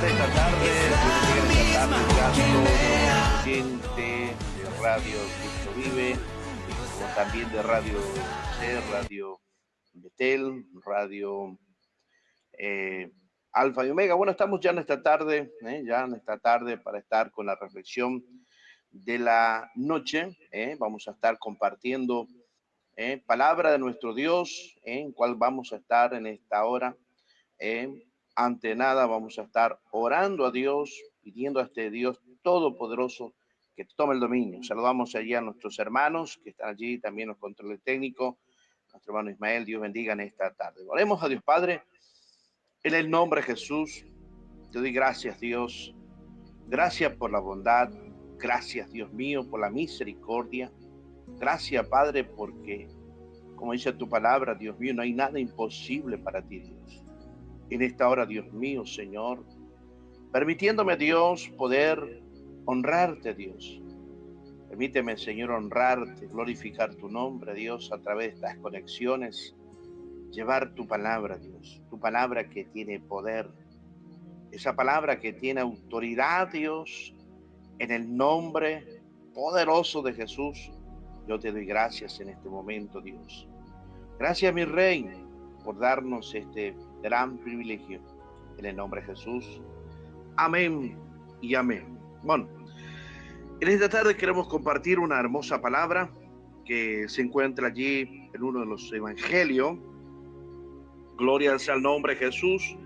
bendiga en esta tarde, Dios bendiga en esta tarde a todos los oyentes de Radio Cristo Vive, como también de Radio C, Radio Betel, Radio eh, Alfa y Omega. Bueno, estamos ya en esta tarde para estar con la reflexión de la noche. Vamos a estar compartiendo palabra de nuestro Dios, en cual vamos a estar en esta hora. Ante nada vamos a estar orando a Dios, pidiendo a este Dios todopoderoso que tome el dominio. Saludamos allí a nuestros hermanos que están allí, también los controles técnicos, nuestro hermano Ismael. Dios bendiga en esta tarde. Oremos a Dios Padre, en el nombre de Jesús. Te doy gracias, Dios. Gracias por la bondad. Gracias, Dios mío, por la misericordia. Gracias, Padre, porque, como dice tu palabra, Dios mío, no hay nada imposible para ti, Dios. En esta hora, Dios mío, Señor, permitiéndome, Dios, poder honrarte, Dios. Permíteme, Señor, honrarte, glorificar tu nombre, Dios, a través de estas conexiones, llevar tu palabra, Dios, tu palabra que tiene poder, esa palabra que tiene autoridad, Dios, en el nombre poderoso de Jesús. Yo te doy gracias en este momento, Dios. Gracias, mi Rey, por darnos este gran privilegio. En el nombre de Jesús. Amén y amén. Bueno, en esta tarde queremos compartir una hermosa palabra que se encuentra allí en uno de los evangelios. Gloria sea al nombre de Jesús.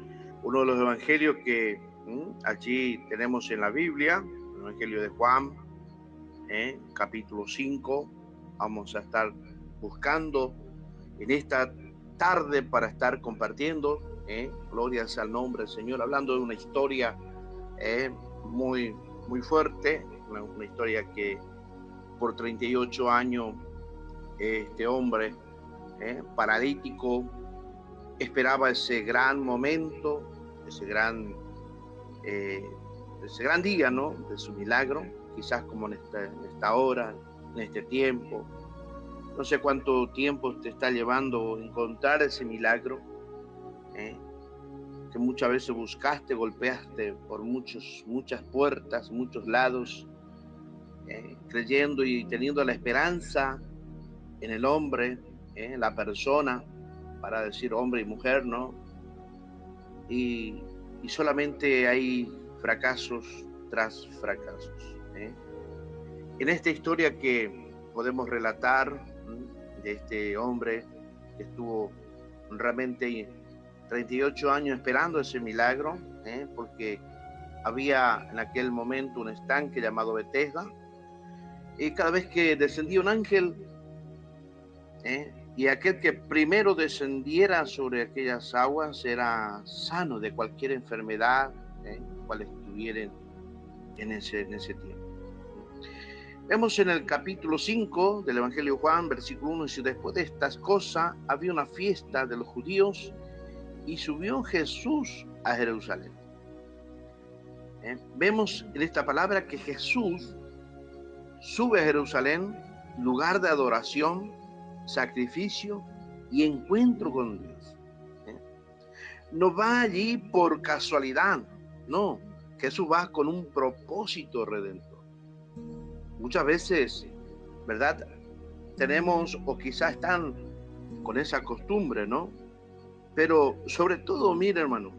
Uno de los evangelios que allí tenemos en la Biblia, el evangelio de Juan, capítulo 5. Vamos a estar buscando en esta tarde para estar compartiendo, gloria sea al nombre del Señor, hablando de una historia muy, muy fuerte, una historia que por 38 años este hombre paralítico esperaba ese gran momento, ese gran día, ¿no?, de su milagro, quizás como en esta hora, en este tiempo. No sé cuánto tiempo te está llevando encontrar ese milagro, que muchas veces buscaste, golpeaste por muchas puertas, muchos lados, creyendo y teniendo la esperanza en el hombre, la persona, para decir hombre y mujer, ¿no? Y solamente hay fracasos tras fracasos. En esta historia que podemos relatar de este hombre que estuvo realmente 38 años esperando ese milagro, porque había en aquel momento un estanque llamado Betesda, y cada vez que descendía un ángel, y aquel que primero descendiera sobre aquellas aguas era sano de cualquier enfermedad, cual estuviera en ese tiempo. Vemos en el capítulo 5 del Evangelio de Juan, versículo 1, dice: después de estas cosas había una fiesta de los judíos y subió Jesús a Jerusalén. Vemos en esta palabra que Jesús sube a Jerusalén, lugar de adoración, sacrificio y encuentro con Dios. No va allí por casualidad, no. Jesús va con un propósito redentor. Muchas veces, ¿verdad?, tenemos o quizás están con esa costumbre, ¿no? Pero sobre todo, mira, hermano,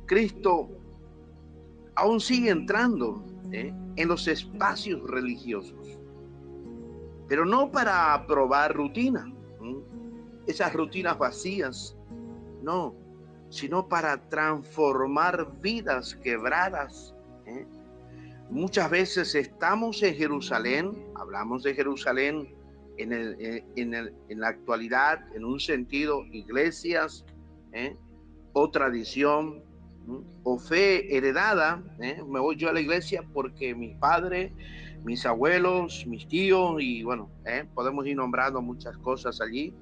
Cristo aún sigue entrando en los espacios religiosos, pero no para probar rutina, esas rutinas vacías, no, sino para transformar vidas quebradas. Muchas veces estamos en Jerusalén, hablamos de Jerusalén en la actualidad, en un sentido, iglesias, o tradición, o fe heredada. Me voy yo a la iglesia porque mis padres, mis abuelos, mis tíos, y bueno, podemos ir nombrando muchas cosas allí,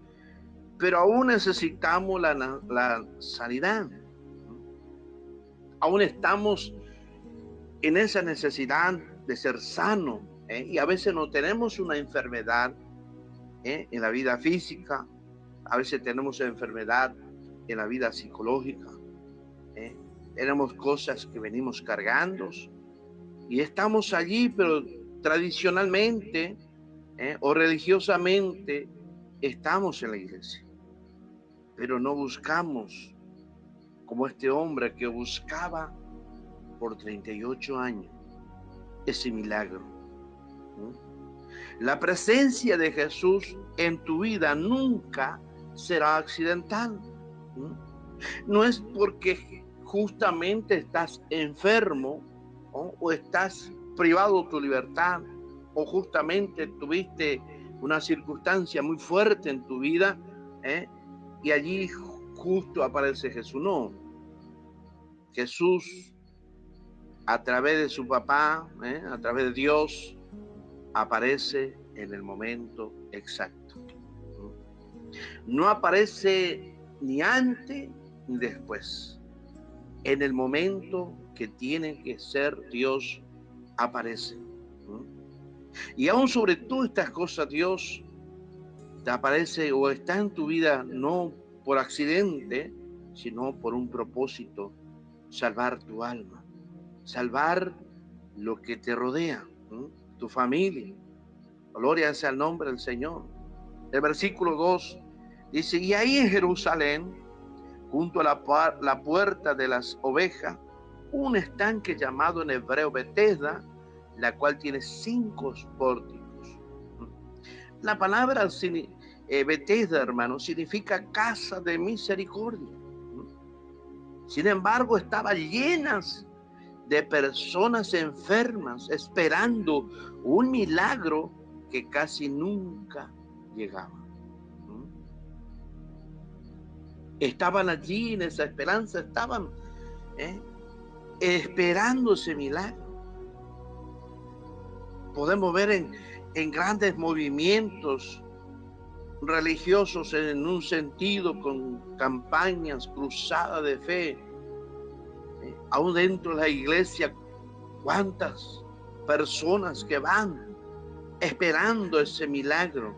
pero aún necesitamos la sanidad. Aún estamos en esa necesidad de ser sano, y a veces no tenemos una enfermedad en la vida física, a veces tenemos enfermedad en la vida psicológica, tenemos cosas que venimos cargando y estamos allí, pero tradicionalmente o religiosamente estamos en la iglesia, pero no buscamos como este hombre que buscaba por 38 años ese milagro. La presencia de Jesús en tu vida nunca será accidental. No es porque justamente estás enfermo o estás privado de tu libertad o justamente tuviste una circunstancia muy fuerte en tu vida y allí justo aparece Jesús. No, Jesús a través de su papá, a través de Dios, aparece en el momento exacto. No aparece ni antes ni después. En el momento que tiene que ser, Dios aparece. Y aún sobre todas estas cosas, Dios te aparece o está en tu vida no por accidente, sino por un propósito: salvar tu alma, salvar lo que te rodea, tu familia. Gloria sea el nombre del Señor. El versículo 2 dice: y ahí en Jerusalén, junto a la puerta de las ovejas, un estanque llamado en hebreo Betesda, la cual tiene 5 pórticos. La palabra Betesda, hermano, significa casa de misericordia. Sin embargo, estaba llenas de personas enfermas esperando un milagro que casi nunca llegaba. Estaban allí en esa esperanza, estaban esperando ese milagro. Podemos ver en grandes movimientos religiosos en un sentido, con campañas, cruzadas de fe, aún dentro de la iglesia, cuántas personas que van esperando ese milagro,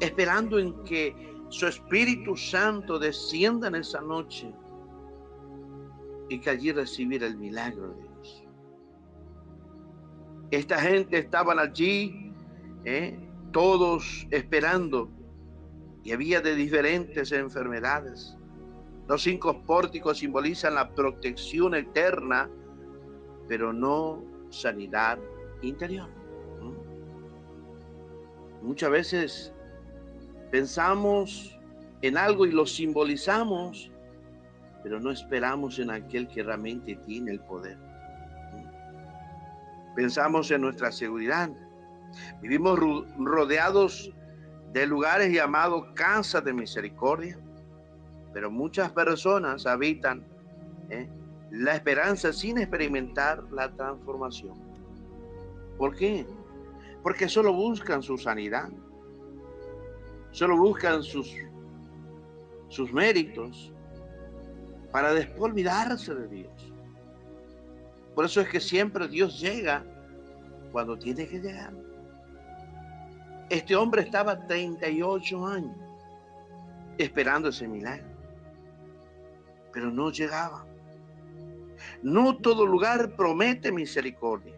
esperando en que su Espíritu Santo descienda en esa noche y que allí recibir el milagro de Dios. Esta gente estaban allí, todos esperando, y había de diferentes enfermedades. Los 5 pórticos simbolizan la protección eterna, pero no sanidad interior. Muchas veces pensamos en algo y lo simbolizamos, pero no esperamos en aquel que realmente tiene el poder. Pensamos en nuestra seguridad. Vivimos rodeados de lugares llamados casas de misericordia, pero muchas personas habitan la esperanza sin experimentar la transformación. ¿Por qué? Porque solo buscan su sanidad, solo buscan sus méritos para después olvidarse de Dios. Por eso es que siempre Dios llega cuando tiene que llegar. Este hombre estaba 38 años esperando ese milagro, pero no llegaba. No todo lugar promete misericordia.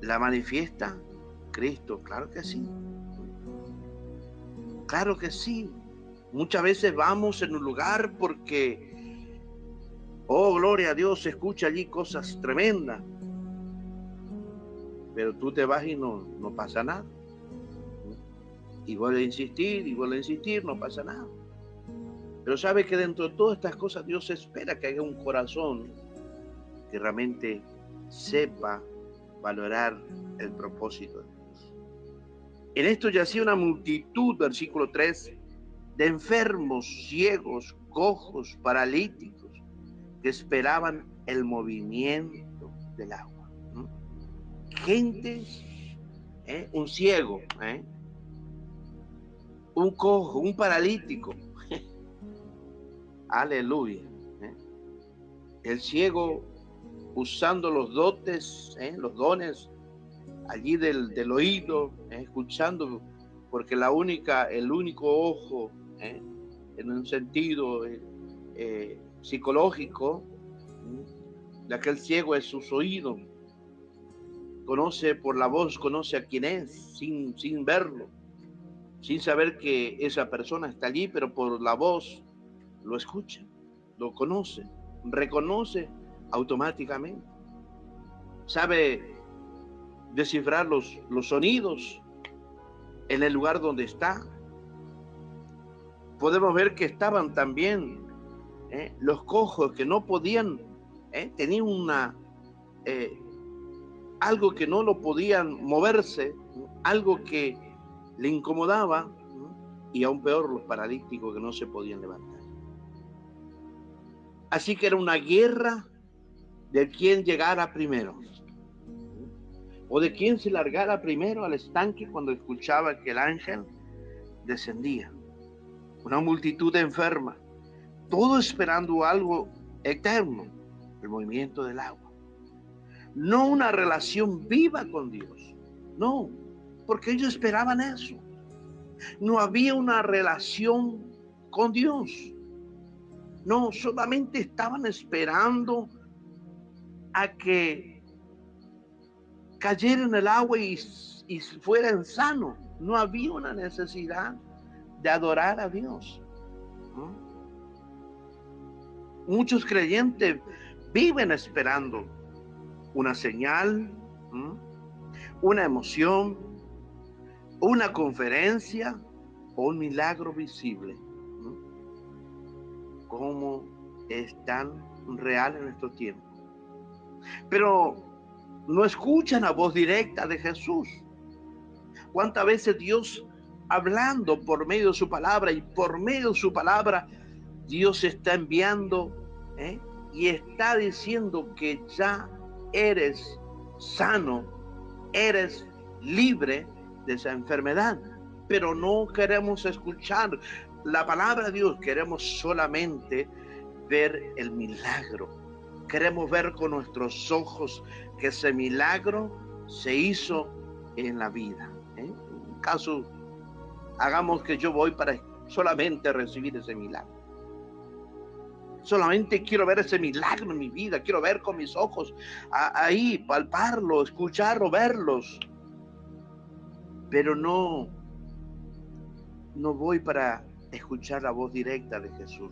¿La manifiesta Cristo? Claro que sí. Claro que sí. Muchas veces vamos en un lugar porque, oh, gloria a Dios, se escucha allí cosas tremendas. Pero tú te vas y no pasa nada. Y vuelve a insistir, no pasa nada. Pero sabe que dentro de todas estas cosas Dios espera que haya un corazón que realmente sepa valorar el propósito de Dios. En esto yacía una multitud, versículo 3, de enfermos, ciegos, cojos, paralíticos, que esperaban el movimiento del agua. Gente, un ciego, un cojo, un paralítico. Aleluya. El ciego usando los dotes, los dones allí del oído, escuchando, porque el único ojo, en un sentido, psicológico de aquel ciego es sus oídos. Conoce por la voz, conoce a quién es, sin verlo, sin saber que esa persona está allí, pero por la voz lo escucha, lo conoce, reconoce automáticamente. Sabe descifrar los sonidos en el lugar donde está. Podemos ver que estaban también los cojos que no podían, tenían algo que no lo podían moverse, algo que le incomodaba, y aún peor los paralíticos que no se podían levantar. Así que era una guerra de quién llegara primero, o de quién se largara primero al estanque cuando escuchaba que el ángel descendía. Una multitud enferma, todo esperando algo eterno, el movimiento del agua. No una relación viva con Dios, no, porque ellos esperaban eso. No había una relación con Dios. No, solamente estaban esperando a que cayera en el agua y fueran sanos. No había una necesidad de adorar a Dios. Muchos creyentes viven esperando una señal, una emoción, una conferencia o un milagro visible. ¿Cómo es tan real en estos tiempos? Pero no escuchan la voz directa de Jesús. ¿Cuántas veces Dios, hablando por medio de su palabra, y por medio de su palabra Dios está enviando y está diciendo que ya eres sano, eres libre de esa enfermedad? Pero no queremos escuchar la palabra de Dios, queremos solamente ver el milagro. Queremos ver con nuestros ojos que ese milagro se hizo en la vida. En un caso, hagamos que yo voy para solamente recibir ese milagro. Solamente quiero ver ese milagro en mi vida, quiero ver con mis ojos, ahí, palparlo, escucharlo, verlos. Pero no voy para escuchar la voz directa de Jesús.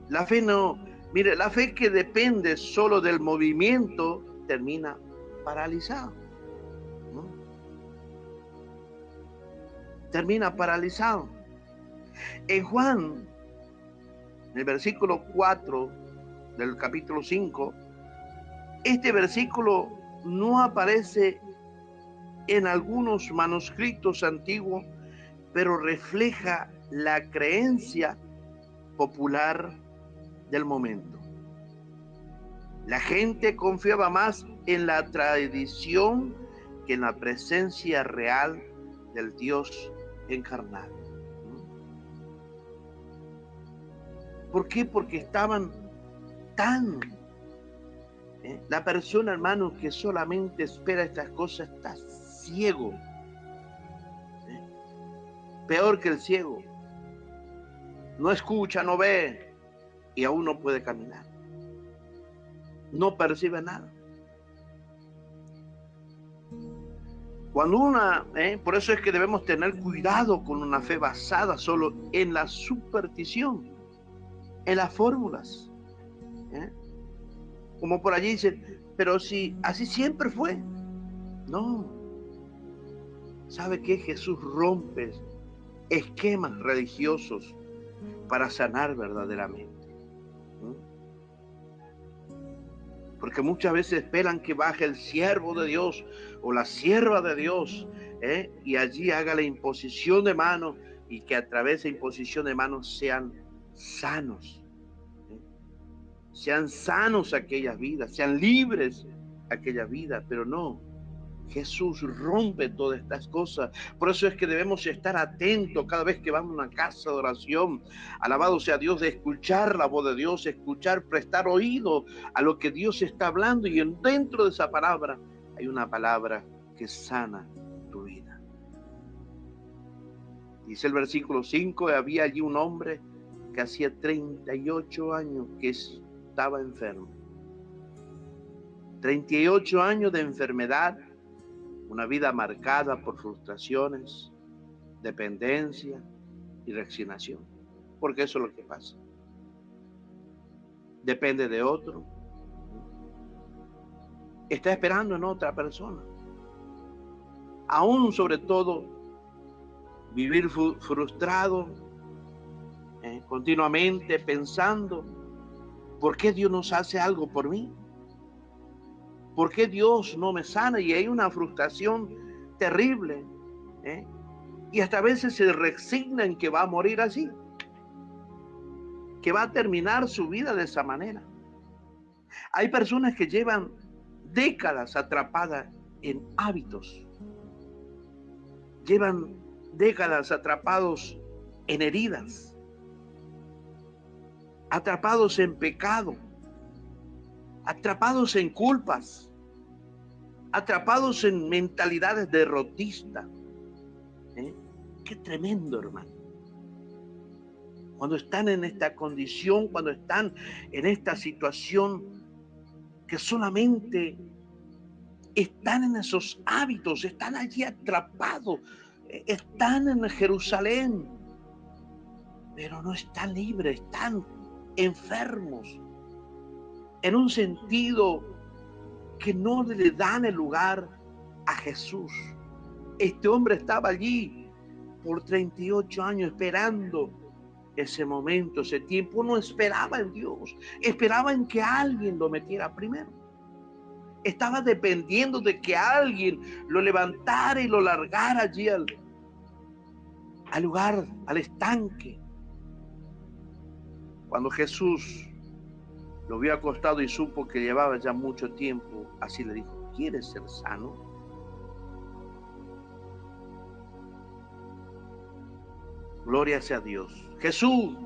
La fe no, mire, la fe que depende solo del movimiento termina paralizado, ¿no? Termina paralizado. En Juan, en el versículo 4 del capítulo 5, este versículo no aparece en algunos manuscritos antiguos, pero refleja la creencia popular del momento. La gente confiaba más en la tradición que en la presencia real del Dios encarnado. ¿Por qué? Porque estaban tan... La persona, hermano, que solamente espera estas cosas está ciego. Peor que el ciego. No escucha, no ve y aún no puede caminar. No percibe nada. Cuando por eso es que debemos tener cuidado con una fe basada solo en la superstición, en las fórmulas. Como por allí dicen, pero si así siempre fue. No. ¿Sabe qué? Jesús rompe esquemas religiosos para sanar verdaderamente. Porque muchas veces esperan que baje el siervo de Dios o la sierva de Dios, y allí haga la imposición de manos, y que a través de imposición de manos sean sanos. Sean sanos aquellas vidas, sean libres aquella vida, pero no. Jesús rompe todas estas cosas. Por eso es que debemos estar atentos cada vez que vamos a una casa de oración. Alabado sea Dios, de escuchar la voz de Dios, escuchar, prestar oído a lo que Dios está hablando. Y dentro de esa palabra hay una palabra que sana tu vida. Dice el versículo 5, había allí un hombre que hacía 38 años que estaba enfermo. 38 años de enfermedad, una vida marcada por frustraciones, dependencia y resignación. Porque eso es lo que pasa. Depende de otro. Está esperando en otra persona. Aún sobre todo, vivir frustrado, continuamente pensando, ¿por qué Dios no hace algo por mí? ¿Por qué Dios no me sana? Y hay una frustración terrible. Y hasta a veces se resigna en que va a morir así, que va a terminar su vida de esa manera. Hay personas que llevan décadas atrapadas en hábitos, llevan décadas atrapados en heridas, atrapados en pecado, atrapados en culpas, atrapados en mentalidades derrotistas. Qué tremendo, hermano. Cuando están en esta condición, cuando están en esta situación, que solamente están en esos hábitos, están allí atrapados, están en Jerusalén, pero no están libres, están enfermos, en un sentido que no le dan el lugar a Jesús. Este hombre estaba allí por 38 años esperando ese momento, ese tiempo. No esperaba en Dios, esperaba en que alguien lo metiera primero. Estaba dependiendo de que alguien lo levantara y lo largara allí al lugar, al estanque. Cuando Jesús lo vio acostado y supo que llevaba ya mucho tiempo, así le dijo: ¿quieres ser sano? Gloria sea a Dios. Jesús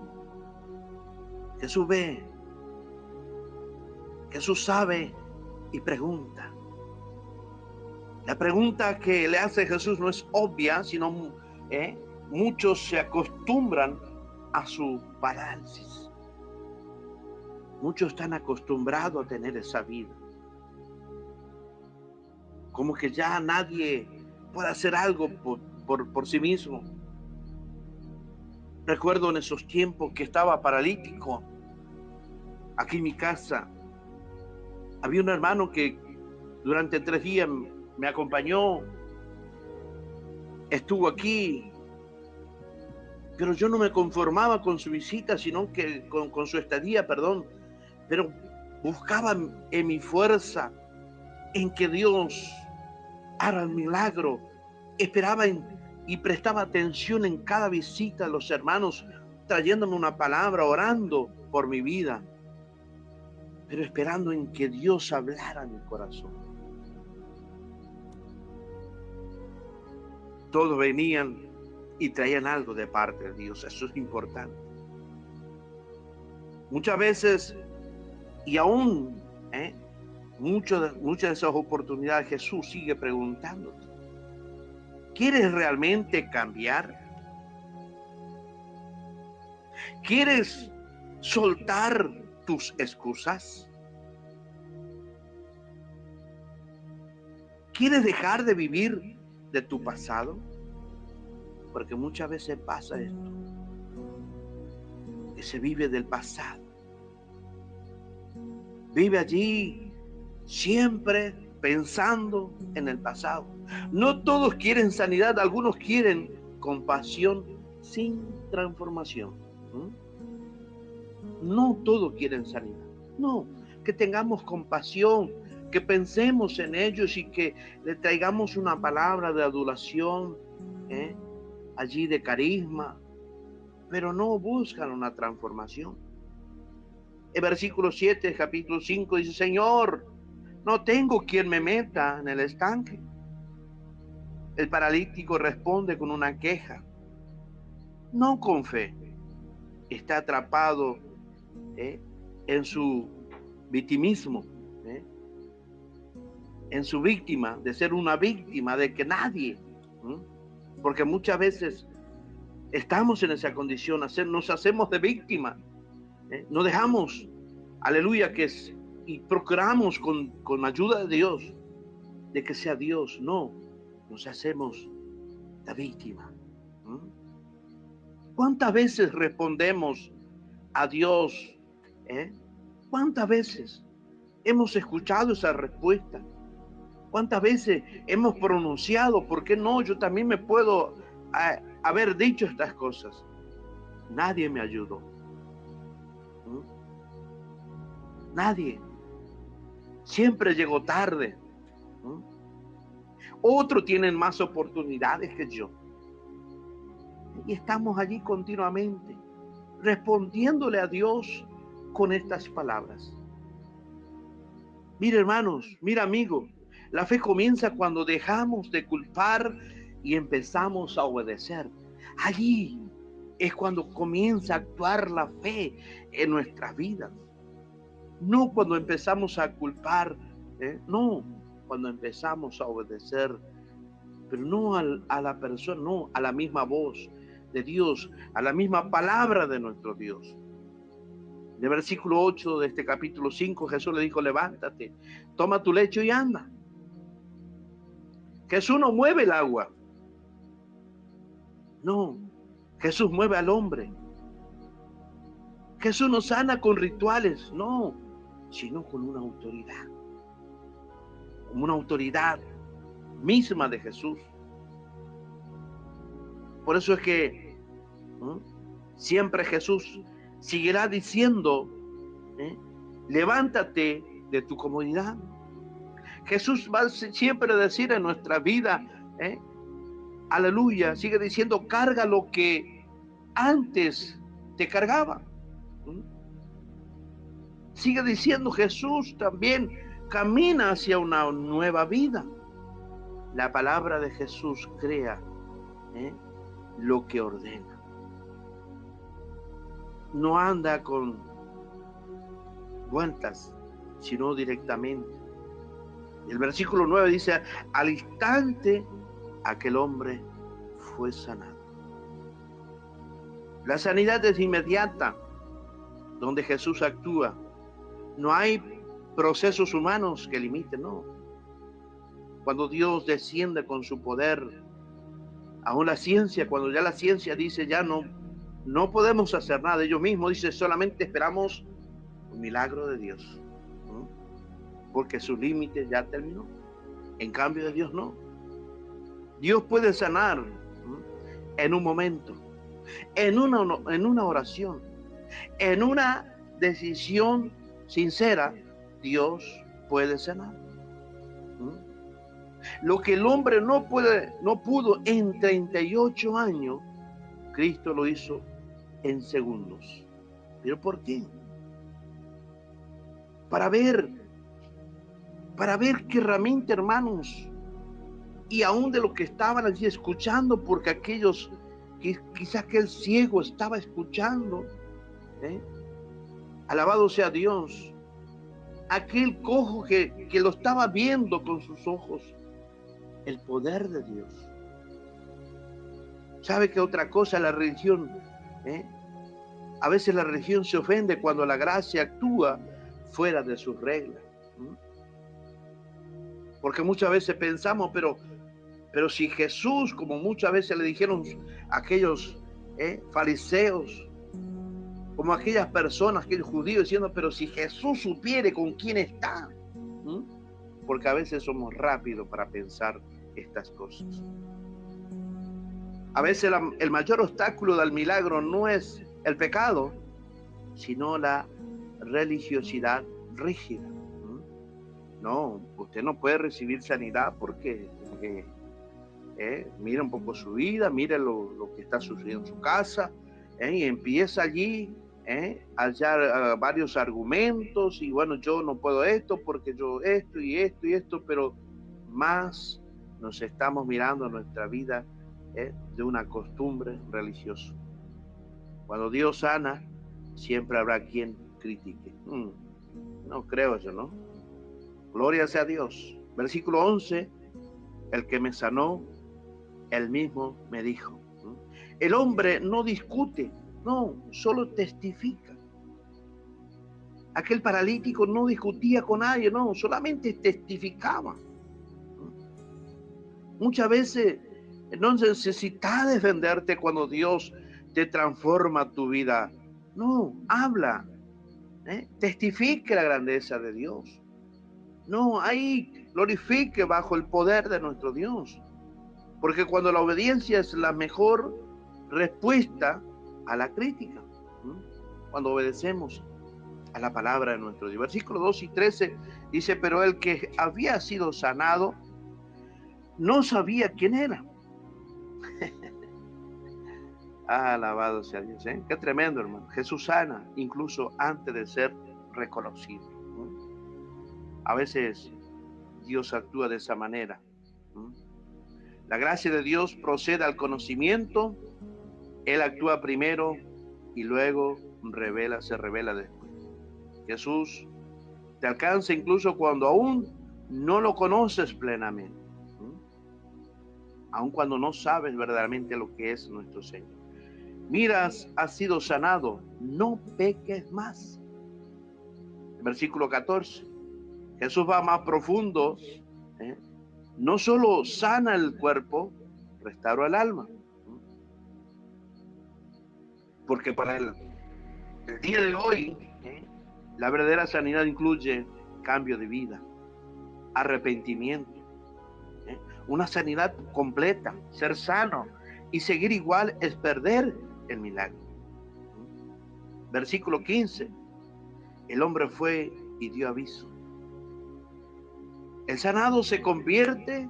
ve, Jesús sabe y pregunta. La pregunta que le hace Jesús no es obvia, sino muchos se acostumbran a su parálisis. Muchos están acostumbrados a tener esa vida. Como que ya nadie puede hacer algo por sí mismo. Recuerdo en esos tiempos que estaba paralítico, aquí en mi casa, había un hermano que durante 3 días me acompañó, estuvo aquí, pero yo no me conformaba con su visita, sino que con su estadía, pero buscaba en mi fuerza, en que Dios haga el milagro, esperaba y prestaba atención en cada visita a los hermanos, trayéndome una palabra, orando por mi vida, pero esperando en que Dios hablara a mi corazón. Todos venían y traían algo de parte de Dios. Eso es importante. Muchas veces, y aún muchas de esas oportunidades, Jesús sigue preguntándote: ¿quieres realmente cambiar? ¿Quieres soltar tus excusas? ¿Quieres dejar de vivir de tu pasado? Porque muchas veces pasa esto, que se vive del pasado. Vive allí siempre pensando en el pasado. No todos quieren sanidad, algunos quieren compasión sin transformación. No todos quieren sanidad. No, que tengamos compasión, que pensemos en ellos y que le traigamos una palabra de adulación, allí de carisma, pero no buscan una transformación. El versículo 7, capítulo 5 dice: Señor, no tengo quien me meta en el estanque. El paralítico responde con una queja, no con fe. Está atrapado en su victimismo, en su víctima, de ser una víctima, de que nadie, porque muchas veces estamos en esa condición, nos hacemos de víctima, no dejamos, aleluya, y procuramos con ayuda de Dios, de que sea Dios, no, nos hacemos de víctima. ¿Cuántas veces respondemos a Dios? ¿Cuántas veces hemos escuchado esa respuesta? ¿Cuántas veces hemos pronunciado, por qué no? Yo también me puedo haber dicho estas cosas. Nadie me ayudó. Nadie. Siempre llegó tarde. Otros tienen más oportunidades que yo. Y estamos allí continuamente, respondiéndole a Dios con estas palabras. Mira, hermanos, mira, amigo, la fe comienza cuando dejamos de culpar y empezamos a obedecer. Allí es cuando comienza a actuar la fe en nuestras vidas. No cuando empezamos a culpar, no, cuando empezamos a obedecer, pero no a la persona, no a la misma voz de Dios, a la misma palabra de nuestro Dios. En el versículo 8 de este capítulo 5, Jesús le dijo, levántate, toma tu lecho y anda. Jesús no mueve el agua. No, Jesús mueve al hombre. Jesús no sana con rituales, no, sino con una autoridad. Como una autoridad misma de Jesús. Por eso es que siempre Jesús seguirá diciendo, levántate de tu comodidad. Jesús va siempre a decir en nuestra vida, aleluya, sigue diciendo, carga lo que antes te cargaba. Sigue diciendo Jesús también, camina hacia una nueva vida. La palabra de Jesús crea lo que ordena. No anda con vueltas, sino directamente. El versículo 9 dice, al instante aquel hombre fue sanado. La sanidad es inmediata, donde Jesús actúa. No hay procesos humanos que limiten, no. Cuando Dios desciende con su poder, aún la ciencia, cuando ya la ciencia dice ya no podemos hacer nada, ellos mismos dicen solamente esperamos un milagro de Dios, porque su límite ya terminó. En cambio de Dios no. Dios puede sanar en un momento, en una oración, en una decisión sincera. Dios puede sanar. Lo que el hombre no pudo en 38 años, Cristo lo hizo en segundos. ¿Pero por qué? Para ver que realmente, hermanos, y aún de lo que estaban allí escuchando, porque aquellos, quizás aquel ciego estaba escuchando, alabado sea Dios, aquel cojo que lo estaba viendo con sus ojos, el poder de Dios. ¿Sabe qué otra cosa? La religión, a veces la religión se ofende cuando la gracia actúa fuera de sus reglas. Porque muchas veces pensamos, pero si Jesús, como muchas veces le dijeron aquellos fariseos, como aquellas personas, aquellos judíos, diciendo, pero si Jesús supiere con quién está. Porque a veces somos rápidos para pensar estas cosas. A veces el mayor obstáculo del milagro no es el pecado, sino la religiosidad rígida. No, usted no puede recibir sanidad porque mira un poco su vida, mira lo que está sucediendo en su casa, y empieza allí a hallar varios argumentos, y bueno, yo no puedo esto porque yo esto y esto y esto, pero más nos estamos mirando nuestra vida de una costumbre religiosa. Cuando Dios sana, siempre habrá quien critique. No creo eso, ¿no? Gloria sea a Dios. Versículo 11, el que me sanó, él mismo me dijo. El hombre no discute, no, solo testifica. Aquel paralítico no discutía con nadie, no, solamente testificaba. Muchas veces no necesitas defenderte cuando Dios te transforma tu vida. No, habla, testifique la grandeza de Dios. No, ahí glorifique bajo el poder de nuestro Dios. Porque cuando la obediencia es la mejor respuesta a la crítica, cuando obedecemos a la palabra de nuestro Dios. Versículos 2 y 13 dice, pero el que había sido sanado no sabía quién era. Alabado sea Dios, ¿eh? Qué tremendo, hermano. Jesús sana incluso antes de ser reconocido. A veces Dios actúa de esa manera. La gracia de Dios procede al conocimiento. Él actúa primero y luego se revela después. Jesús te alcanza incluso cuando aún no lo conoces plenamente. Aun cuando no sabes verdaderamente lo que es nuestro Señor. Miras, has sido sanado, no peques más. Versículo 14. Jesús va más profundo. No solo sana el cuerpo, restaura el alma. Porque para el día de hoy, la verdadera sanidad incluye cambio de vida, arrepentimiento, una sanidad completa. Ser sano y seguir igual es perder el milagro. Versículo 15. El hombre fue y dio aviso. El sanado se convierte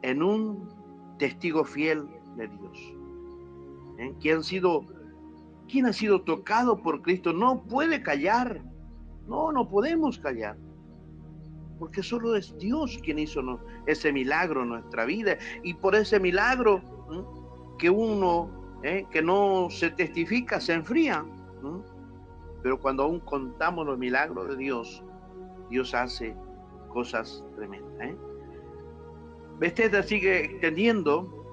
en un testigo fiel de Dios. Quien ha sido tocado por Cristo no puede callar. No podemos callar. Porque solo es Dios quien hizo ese milagro en nuestra vida. Y por ese milagro que uno, que no se testifica, se enfría. Pero cuando aún contamos los milagros de Dios, Dios hace cosas tremendas. Bethesda sigue extendiendo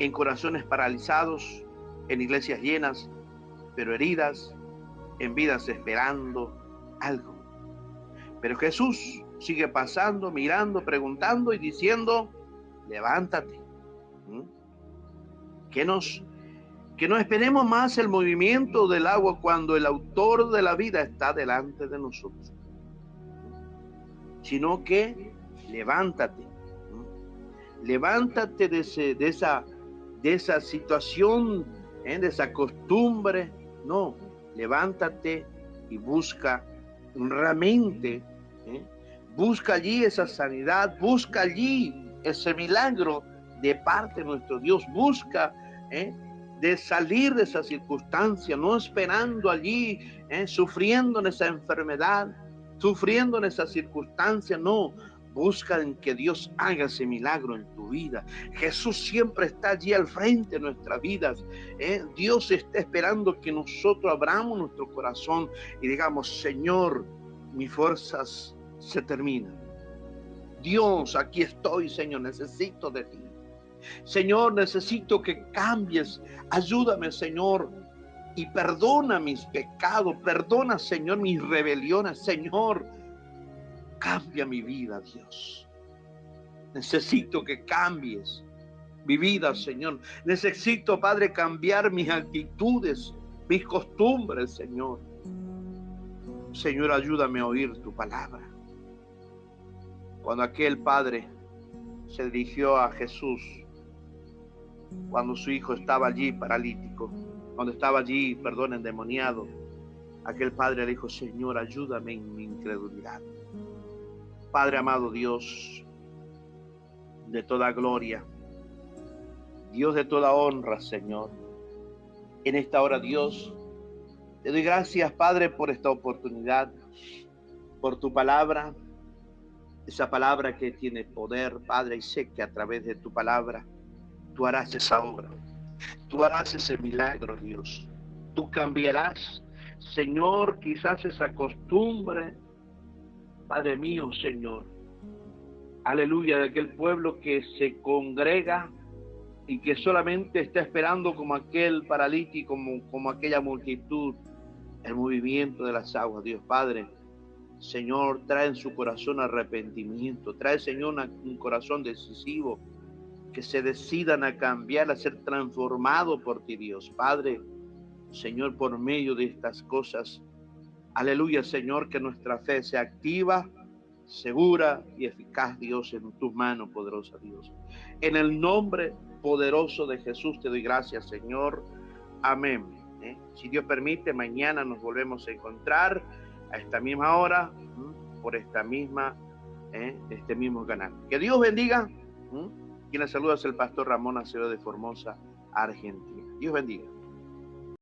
en corazones paralizados, en iglesias llenas, pero heridas, en vidas esperando algo. Pero Jesús sigue pasando, mirando, preguntando y diciendo, levántate. Que no esperemos más el movimiento del agua cuando el autor de la vida está delante de nosotros. Sino que levántate. Levántate de esa situación, de esa costumbre. No, levántate y busca realmente, busca allí esa sanidad, busca allí ese milagro de parte de nuestro Dios, busca de salir de esa circunstancia, no esperando allí, sufriendo en esa enfermedad, sufriendo en esa circunstancia, no. Busca en que Dios haga ese milagro en tu vida. Jesús siempre está allí al frente de nuestras vidas. Dios está esperando que nosotros abramos nuestro corazón y digamos, Señor, mis fuerzas se terminan. Dios, aquí estoy, Señor, necesito de ti. Señor, necesito que cambies. Ayúdame, Señor, y perdona mis pecados. Perdona, Señor, mis rebeliones. Señor, cambia mi vida, Dios. Necesito que cambies mi vida, Señor. Necesito, Padre, cambiar mis actitudes, mis costumbres, Señor. Señor, ayúdame a oír tu palabra. Cuando aquel padre se dirigió a Jesús, cuando su hijo estaba allí paralítico, cuando estaba allí, endemoniado, aquel padre le dijo, Señor, ayúdame en mi incredulidad. Padre amado Dios, de toda gloria, Dios de toda honra, Señor. En esta hora, Dios, te doy gracias, Padre, por esta oportunidad, por tu palabra, esa palabra que tiene poder, Padre, y sé que a través de tu palabra, tú harás esa obra, tú harás ese milagro, Dios. Tú cambiarás, Señor, quizás esa costumbre, Padre mío, Señor, aleluya, de aquel pueblo que se congrega y que solamente está esperando como aquel paralítico, como aquella multitud, el movimiento de las aguas. Dios Padre, Señor, trae en su corazón arrepentimiento, trae, Señor, un corazón decisivo, que se decidan a cambiar, a ser transformado por ti, Dios Padre. Señor, por medio de estas cosas, aleluya, Señor, que nuestra fe sea activa, segura y eficaz, Dios, en tus manos, poderosa Dios. En el nombre poderoso de Jesús te doy gracias, Señor. Amén. Si Dios permite, mañana nos volvemos a encontrar a esta misma hora, por esta misma, este mismo canal. Que Dios bendiga. Quien les saluda es el pastor Ramón Acevedo de Formosa, Argentina. Dios bendiga.